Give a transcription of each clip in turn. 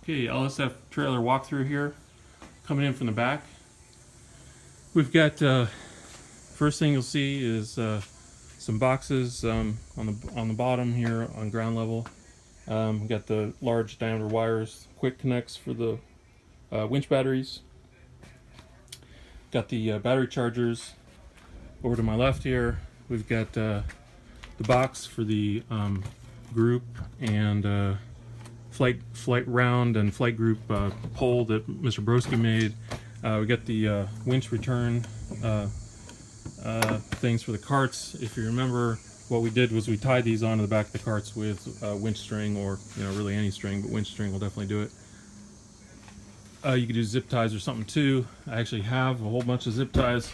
Okay, LSF Trailer Walk-through here, coming in from the back. We've got, first thing you'll see is some boxes on the bottom here on ground level. We've got the large diameter wires, quick connects for the winch batteries. Got the battery chargers. Over to my left here, we've got the box for the group and flight round and flight group pole that Mr. Broski made. We got the winch return things for the carts. If you remember, what we did was we tied these onto the back of the carts with winch string, or really any string, but winch string will definitely do it. You could do zip ties or something too. I actually have a whole bunch of zip ties.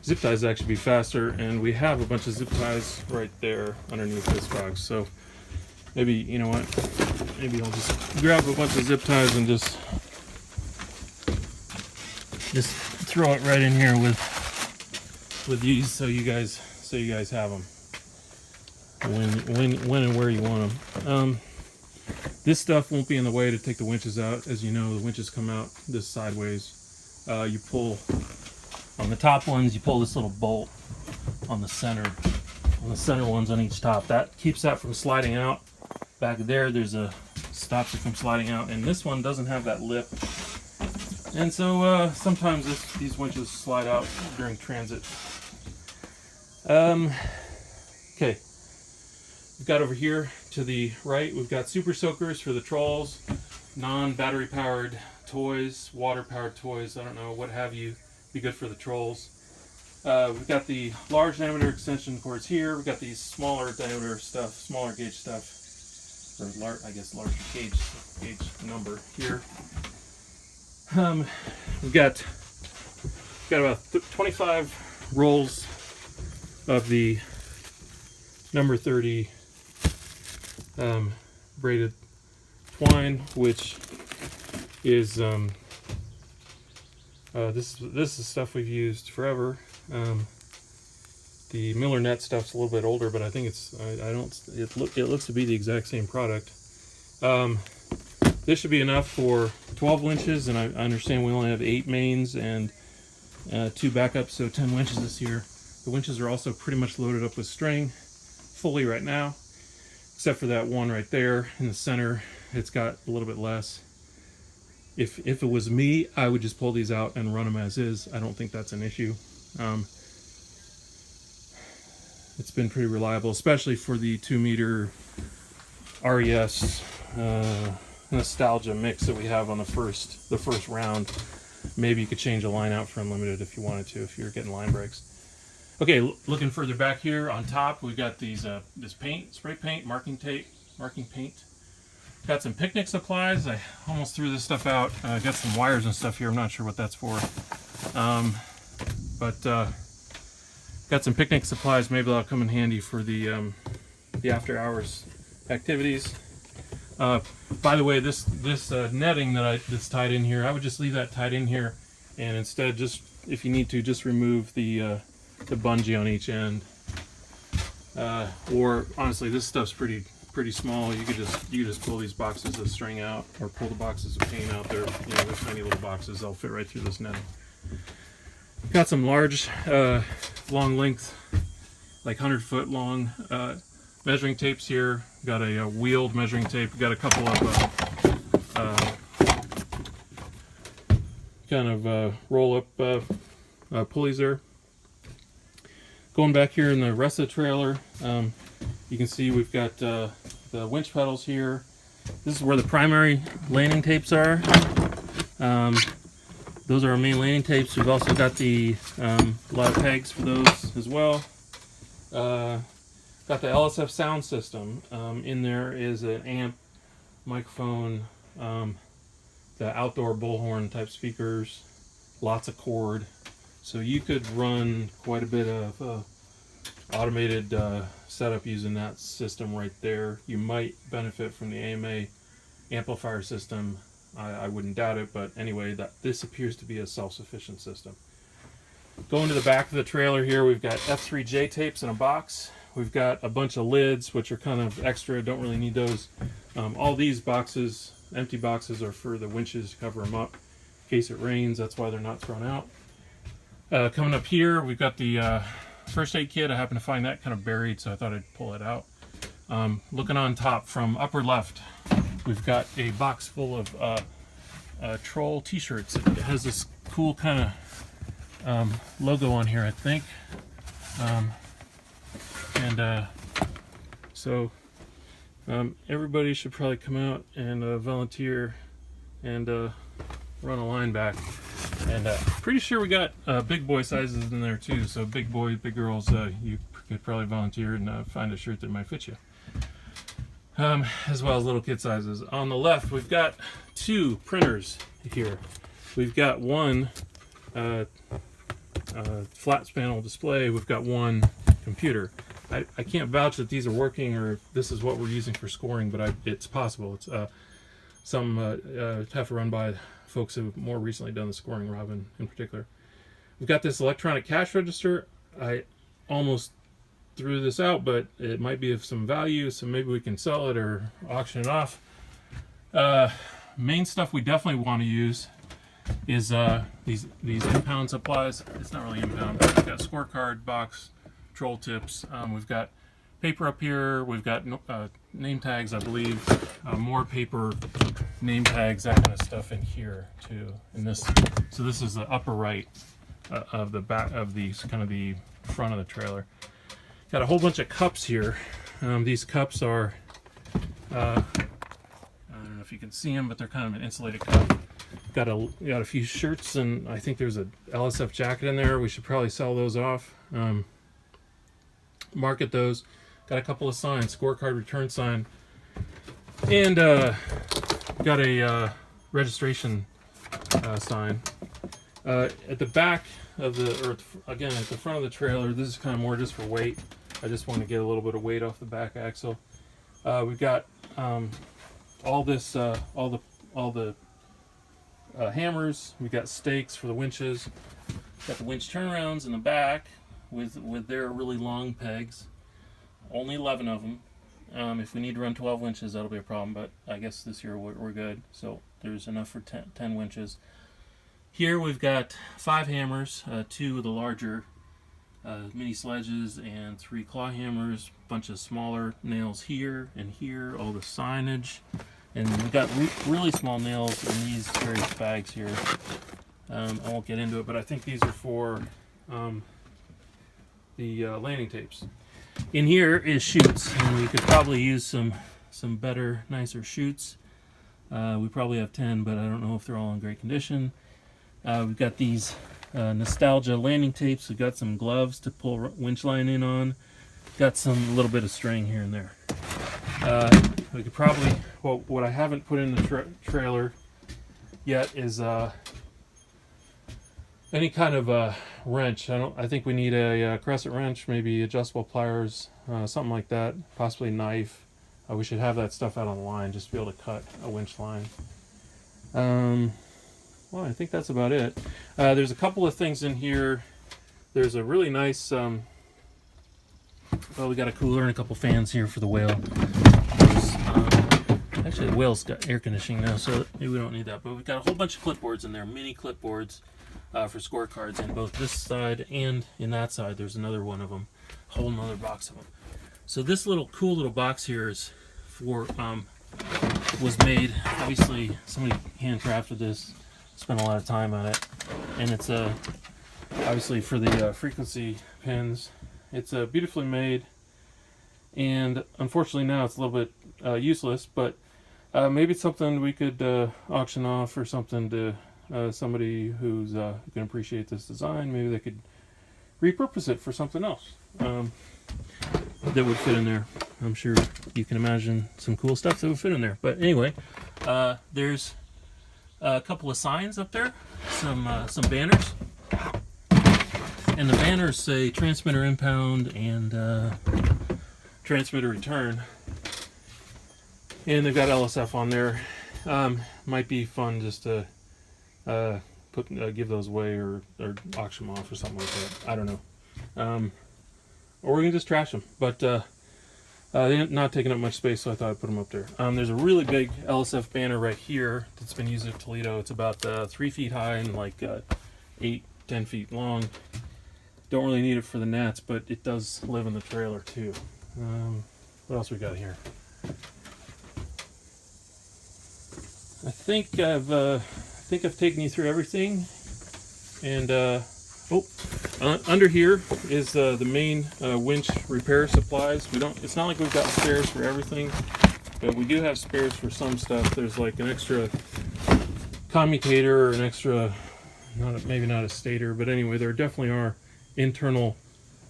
Zip ties actually be faster, and we have a bunch of zip ties right there underneath this box. So maybe, you know what, maybe I'll just grab a bunch of zip ties and just throw it right in here with these, so you guys have them when and where you want them. This stuff won't be in the way to take the winches out. As you know, the winches come out this sideways. You pull on the top ones, you pull this little bolt on the center ones on each top. That keeps that from sliding out. Back there, there's a stops it from sliding out, and this one doesn't have that lip. And so sometimes these winches slide out during transit. Okay, we've got over here to the right, we've got super soakers for the trolls, non-battery powered toys, water powered toys, I don't know, what have you, be good for the trolls. We've got the large diameter extension cords here. We've got these smaller diameter stuff, smaller gauge stuff, or I guess larger gauge number here. We've got about 25 rolls of the number 30 braided twine, which is this is stuff we've used forever. The Miller Net stuff's a little bit older, but I think it looks to be the exact same product. This should be enough for 12 winches, and I understand we only have 8 mains and 2 backups, so 10 winches this year. The winches are also pretty much loaded up with string fully right now, except for that one right there in the center. It's got a little bit less. If it was me, I would just pull these out and run them as is. I don't think that's an issue. It's been pretty reliable, especially for the 2-meter RES nostalgia mix that we have on the first round. Maybe you could change a line out for unlimited if you wanted to, if you're getting line breaks. Okay, looking further back here on top, we've got these this paint, spray paint, marking paint. Got some picnic supplies. I almost threw this stuff out. Got some wires and stuff here. I'm not sure what that's for. Got some picnic supplies. Maybe that'll come in handy for the after hours activities. By the way, this netting that's tied in here, I would just leave that tied in here, and instead, just if you need to, just remove the bungee on each end. Or honestly, this stuff's pretty small. You could just pull these boxes of string out, or pull the boxes of paint out. They're they're tiny little boxes. They'll fit right through this netting. Got some large, long length, like 100-foot long measuring tapes here. Got a wheeled measuring tape. Got a couple of kind of roll-up pulleys there. Going back here in the rest of the trailer, you can see we've got the winch pedals here. This is where the primary landing tapes are. Those are our main landing tapes. We've also got a lot of pegs for those as well. Got the LSF sound system. In there is an amp, microphone, the outdoor bullhorn type speakers, lots of cord. So you could run quite a bit of automated setup using that system right there. You might benefit from the AMA amplifier system. I wouldn't doubt it, but anyway, this appears to be a self-sufficient system. Going to the back of the trailer here, we've got F3J tapes in a box. We've got a bunch of lids, which are kind of extra, don't really need those. All these boxes empty boxes are for the winches to cover them up in case it rains. That's why they're not thrown out. Coming up here, we've got the first aid kit. I happened to find that kind of buried, so I thought I'd pull it out. Looking on top from upper left, we've got a box full of Troll t-shirts. It has this cool kind of logo on here, I think. So everybody should probably come out and volunteer and run a line back. And pretty sure we got big boy sizes in there too. So big boys, big girls, you could probably volunteer and find a shirt that might fit you. As well as little kid sizes. On the left, we've got 2 printers here. We've got one flat panel display. We've got one computer. I can't vouch that these are working or if this is what we're using for scoring, but it's possible. It's some have to run by folks who have more recently done the scoring, Robin in particular. We've got this electronic cash register. I almost threw this out, but it might be of some value, so maybe we can sell it or auction it off. Main stuff we definitely want to use is these impound supplies. It's not really impound, but we've got scorecard box, troll tips. We've got paper up here. We've got name tags, I believe. More paper, name tags, that kind of stuff in here too. So this is the upper right of the back of these, kind of the front of the trailer. Got a whole bunch of cups here. These cups are, I don't know if you can see them, but they're kind of an insulated cup. Got a few shirts, and I think there's a LSF jacket in there. We should probably sell those off. Market those. Got a couple of signs, scorecard return sign, and got a registration sign. At the back of the, or again at the front of the trailer, this is kind of more just for weight. I just want to get a little bit of weight off the back axle. We've got all the hammers. We've got stakes for the winches. Got the winch turnarounds in the back with their really long pegs. Only 11 of them. If we need to run 12 winches, that'll be a problem, but I guess this year we're good. So there's enough for 10 winches. Here we've got 5 hammers, 2 of the larger mini sledges and 3 claw hammers, bunch of smaller nails here and here, all the signage, and we've got really small nails in these various bags here. I won't get into it, but I think these are for the landing tapes. In here is chutes, and we could probably use some better, nicer chutes. We probably have 10, but I don't know if they're all in great condition. We've got these nostalgia landing tapes. We've got some gloves to pull winch line in on. Got some little bit of string here and there. We could probably, well, what I haven't put in the trailer yet is any kind of wrench. I think we need a crescent wrench, maybe adjustable pliers, something like that. Possibly a knife. We should have that stuff out on the line just to be able to cut a winch line. Well, I think that's about it. There's a couple of things in here. There's a really nice, well, we got a cooler and a couple fans here for the whale. Actually, the whale's got air conditioning now, so maybe we don't need that. But we've got a whole bunch of clipboards in there, mini clipboards for scorecards in both this side and in that side. There's another one of them, a whole nother box of them. So this cool little box here is for, was made, obviously somebody handcrafted this, spent a lot of time on it, and it's obviously for the frequency pins. It's beautifully made, and unfortunately now it's a little bit useless, but maybe it's something we could auction off or something to somebody who's can appreciate this design. Maybe they could repurpose it for something else that would fit in there. I'm sure you can imagine some cool stuff that would fit in there. But anyway, there's a couple of signs up there, some banners, and the banners say transmitter impound and transmitter return, and they've got LSF on there. Might be fun just to give those away or auction them off or something like that. I don't know, or we can just trash them. But They're not taking up much space, so I thought I'd put them up there. There's a really big LSF banner right here that's been used at Toledo. It's about 3 feet high and like 8-10 feet long. Don't really need it for the gnats, but it does live in the trailer too. What else we got here? I think I've taken you through everything. And under here is the main winch repair supplies. It's not like we've got spares for everything, but we do have spares for some stuff. There's like an extra commutator or an extra, maybe not a stator, but anyway, there definitely are internal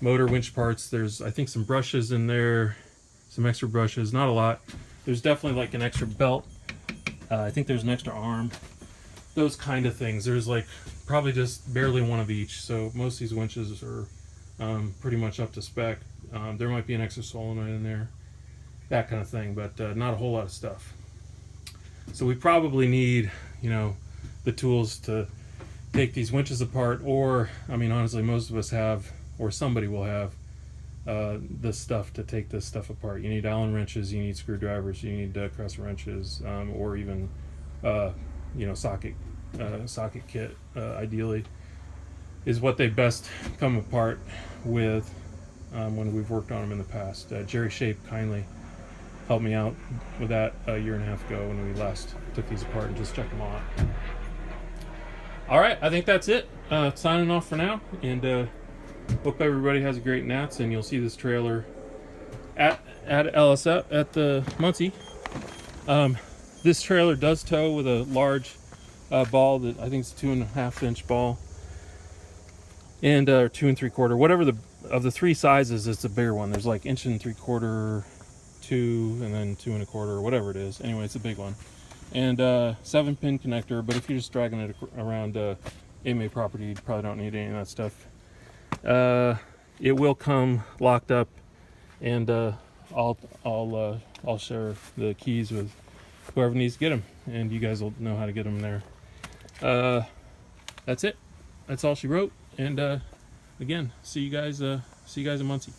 motor winch parts. There's, I think, some brushes in there, some extra brushes, not a lot. There's definitely like an extra belt. I think there's an extra arm. Those kind of things. There's like probably just barely one of each. So most of these winches are pretty much up to spec. There might be an extra solenoid in there, that kind of thing, but not a whole lot of stuff. So we probably need, the tools to take these winches apart, or, I mean, honestly, most of us have, or somebody will have, the stuff to take this stuff apart. You need Allen wrenches, you need screwdrivers, you need crescent wrenches, or even, socket kit, ideally, is what they best come apart with when we've worked on them in the past. Jerry Shape kindly helped me out with that a year and a half ago when we last took these apart and just checked them all out. All right, I think that's it. Signing off for now, and hope everybody has a great gnats, and you'll see this trailer at LSF at the Muncie. This trailer does tow with a large ball that I think is 2.5 inch ball, and 2 3/4, whatever of the three sizes. It's a bigger one. There's like 1 3/4, 2, and then 2 1/4, or whatever it is. Anyway, it's a big one, and 7-pin connector. But if you're just dragging it around AMA property, you probably don't need any of that stuff. It will come locked up, and I'll share the keys with whoever needs to get them, and you guys will know how to get them there. That's it. That's all she wrote. And again, see you guys in Muncie.